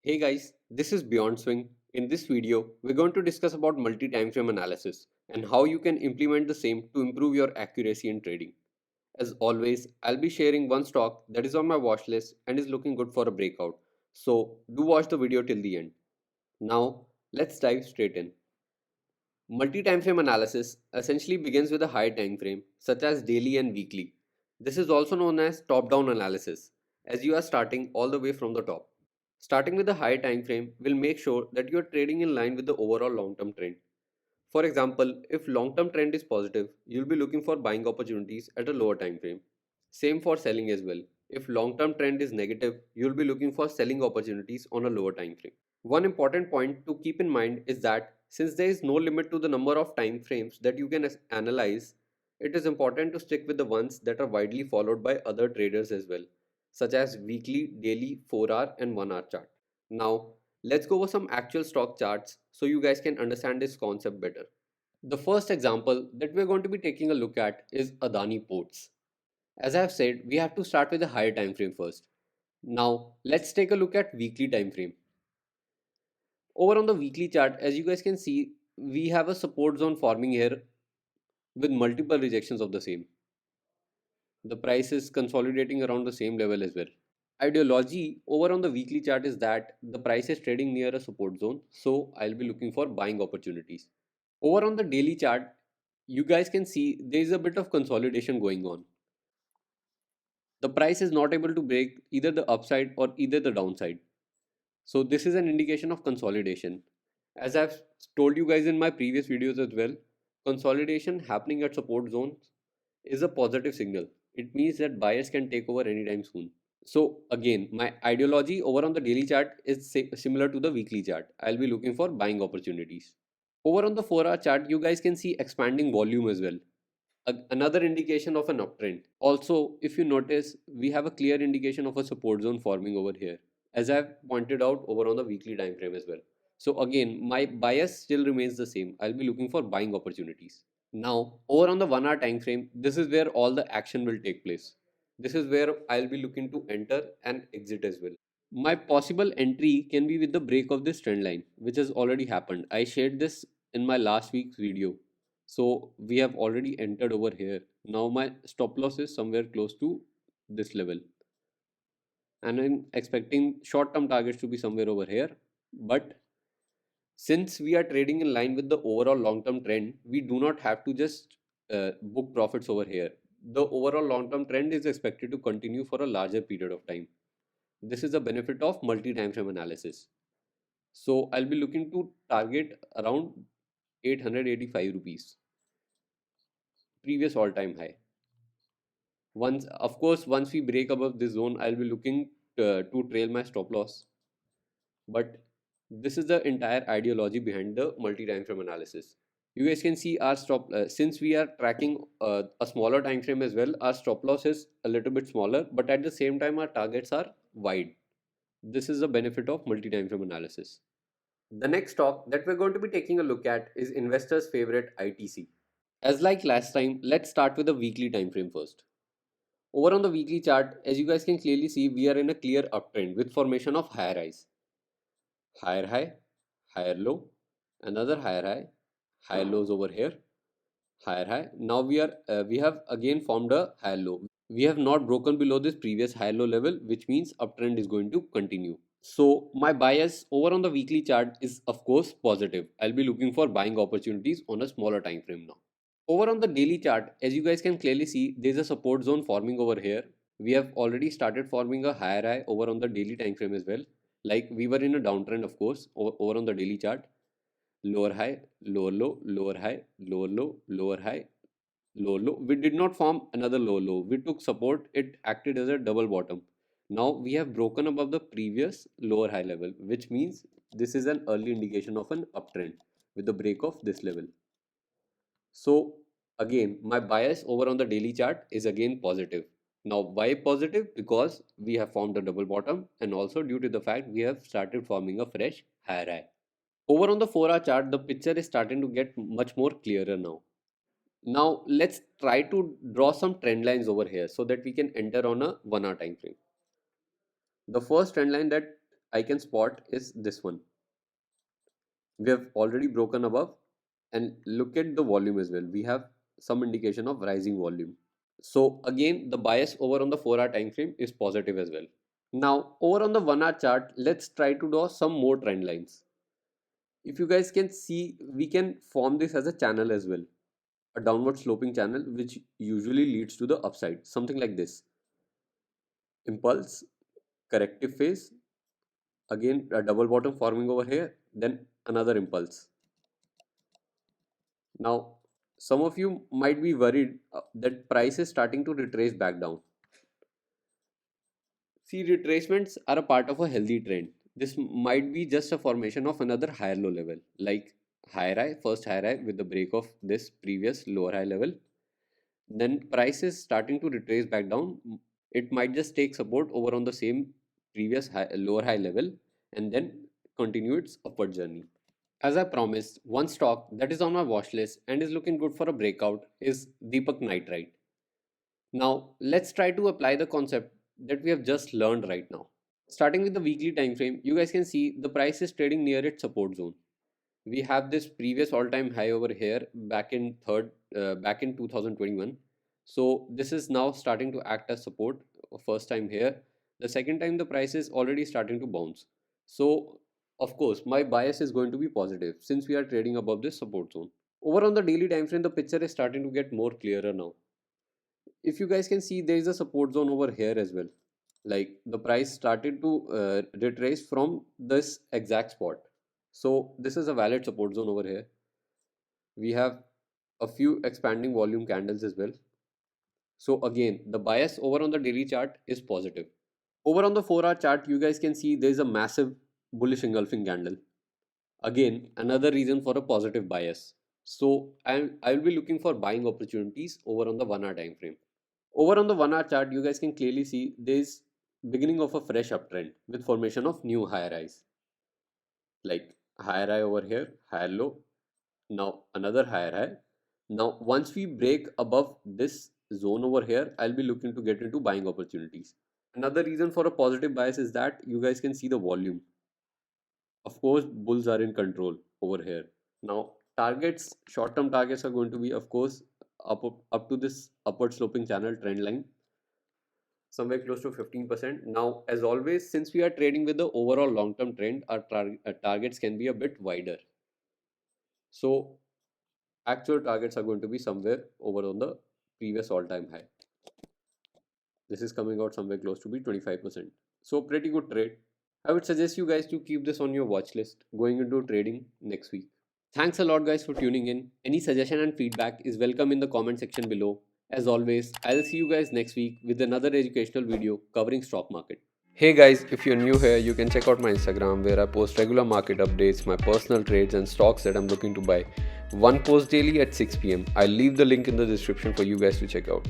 Hey guys, this is Beyond Swing. In this video, we're going to discuss about multi-time frame analysis and how you can implement the same to improve your accuracy in trading. As always, I'll be sharing one stock that is on my watch list and is looking good for a breakout. So do watch the video till the end. Now, let's dive straight in. Multi-time frame analysis essentially begins with a high time frame such as daily and weekly. This is also known as top-down analysis as you are starting all the way from the top. Starting with a high time frame will make sure that you are trading in line with the overall long-term trend. For example, if long-term trend is positive, you'll be looking for buying opportunities at a lower time frame. Same for selling as well. If long-term trend is negative, you'll be looking for selling opportunities on a lower time frame. One important point to keep in mind is that since there is no limit to the number of time frames that you can analyze, it is important to stick with the ones that are widely followed by other traders as well, such as weekly, daily, 4-hour and 1-hour chart. Now, let's go over some actual stock charts so you guys can understand this concept better. The first example that we're going to be taking a look at is Adani Ports. As I have said, we have to start with a higher time frame first. Now, let's take a look at weekly time frame. Over on the weekly chart, as you guys can see, we have a support zone forming here with multiple rejections of the same. The price is consolidating around the same level as well. Ideology over on the weekly chart is that the price is trading near a support zone, so I'll be looking for buying opportunities. Over on the daily chart, you guys can see there is a bit of consolidation going on. The price is not able to break either the upside or either the downside. So this is an indication of consolidation. As I've told you guys in my previous videos as well, consolidation happening at support zones is a positive signal. It means that buyers can take over anytime soon. So again, my ideology over on the daily chart is similar to the weekly chart. I'll be looking for buying opportunities. Over on the 4-hour chart, you guys can see expanding volume as well. Another indication of an uptrend. Also, if you notice, we have a clear indication of a support zone forming over here, as I've pointed out over on the weekly time frame as well. So again, my bias still remains the same. I'll be looking for buying opportunities. Now, over on the 1-hour time frame, this is where all the action will take place. This is where I'll be looking to enter and exit as well. My possible entry can be with the break of this trend line, which has already happened. I shared this in my last week's video. So we have already entered over here. Now my stop loss is somewhere close to this level. And I'm expecting short-term targets to be somewhere over here. But since we are trading in line with the overall long-term trend, we do not have to just book profits over here. The overall long-term trend is expected to continue for a larger period of time. This is the benefit of multi-time frame analysis. So I'll be looking to target around 885 rupees, previous all-time high. Once, of course, once we break above this zone, I'll be looking to trail my stop loss. But this is the entire ideology behind the multi-time frame analysis. You guys can see our stop, since we are tracking a smaller time frame as well, our stop loss is a little bit smaller, but at the same time, our targets are wide. This is the benefit of multi-time frame analysis. The next stock that we're going to be taking a look at is investors' favorite ITC. As like last time, let's start with the weekly time frame first. Over on the weekly chart, as you guys can clearly see, we are in a clear uptrend with formation of higher highs. Higher high, higher low, another higher high, higher lows over here, higher high. Now we have again formed a higher low. We have not broken below this previous higher low level, which means uptrend is going to continue. So my bias over on the weekly chart is of course positive. I'll be looking for buying opportunities on a smaller time frame now. Over on the daily chart, as you guys can clearly see, there's a support zone forming over here. We have already started forming a higher high over on the daily time frame as well. Like we were in a downtrend, of course, over on the daily chart. Lower high, lower low, lower high, lower low, lower high, lower low. We did not form another low low. We took support. It acted as a double bottom. Now we have broken above the previous lower high level, which means this is an early indication of an uptrend with the break of this level. So again, my bias over on the daily chart is again positive. Now why positive? Because we have formed a double bottom and also due to the fact we have started forming a fresh higher high. Over on the 4-hour chart, the picture is starting to get much more clearer now. Now let's try to draw some trend lines over here so that we can enter on a 1-hour time frame. The first trend line that I can spot is this one. We have already broken above, and look at the volume as well. We have some indication of rising volume. So again, the bias over on the 4-hour time frame is positive as well. Now over on the 1-hour chart, let's try to draw some more trend lines. If you guys can see, we can form this as a channel as well, a downward sloping channel which usually leads to the upside, something like this. Impulse, corrective phase, again a double bottom forming over here, then another impulse. Now some of you might be worried that price is starting to retrace back down. See, retracements are a part of a healthy trend. This might be just a formation of another higher low level, like higher high, first higher high with the break of this previous lower high level. Then price is starting to retrace back down. It might just take support over on the same previous lower high level and then continue its upward journey. As I promised, one stock that is on my watch list and is looking good for a breakout is Deepak Nitrite. Now, let's try to apply the concept that we have just learned right now. Starting with the weekly time frame, you guys can see the price is trading near its support zone. We have this previous all-time high over here back in 2021. So this is now starting to act as support. First time here. The second time the price is already starting to bounce. So of course my bias is going to be positive since we are trading above this support zone. Over on the daily time frame, the picture is starting to get more clearer now. If you guys can see, there is a support zone over here as well. Like the price started to retrace from this exact spot. So this is a valid support zone over here. We have a few expanding volume candles as well. So again, the bias over on the daily chart is positive. Over on the 4-hour chart, you guys can see there is a massive bullish engulfing candle. Again, another reason for a positive bias. So I will be looking for buying opportunities over on the 1-hour time frame. Over on the 1-hour chart, you guys can clearly see there is beginning of a fresh uptrend with formation of new higher highs. Like higher high over here, higher low, now another higher high. Now once we break above this zone over here, I'll be looking to get into buying opportunities. Another reason for a positive bias is that you guys can see the volume. Of course, bulls are in control over here. Now targets, short-term targets are going to be, of course, up to this upward sloping channel trend line, somewhere close to 15%. Now, as always, since we are trading with the overall long-term trend, our targets can be a bit wider. So, actual targets are going to be somewhere over on the previous all-time high. This is coming out somewhere close to be 25%. So, pretty good trade. I would suggest you guys to keep this on your watch list going into trading next week. Thanks a lot guys for tuning in. Any suggestion and feedback is welcome in the comment section below. As always, I'll see you guys next week with another educational video covering stock market. Hey guys, if you're new here, you can check out my Instagram where I post regular market updates, my personal trades and stocks that I'm looking to buy. One post daily at 6 p.m. I'll leave the link in the description for you guys to check out.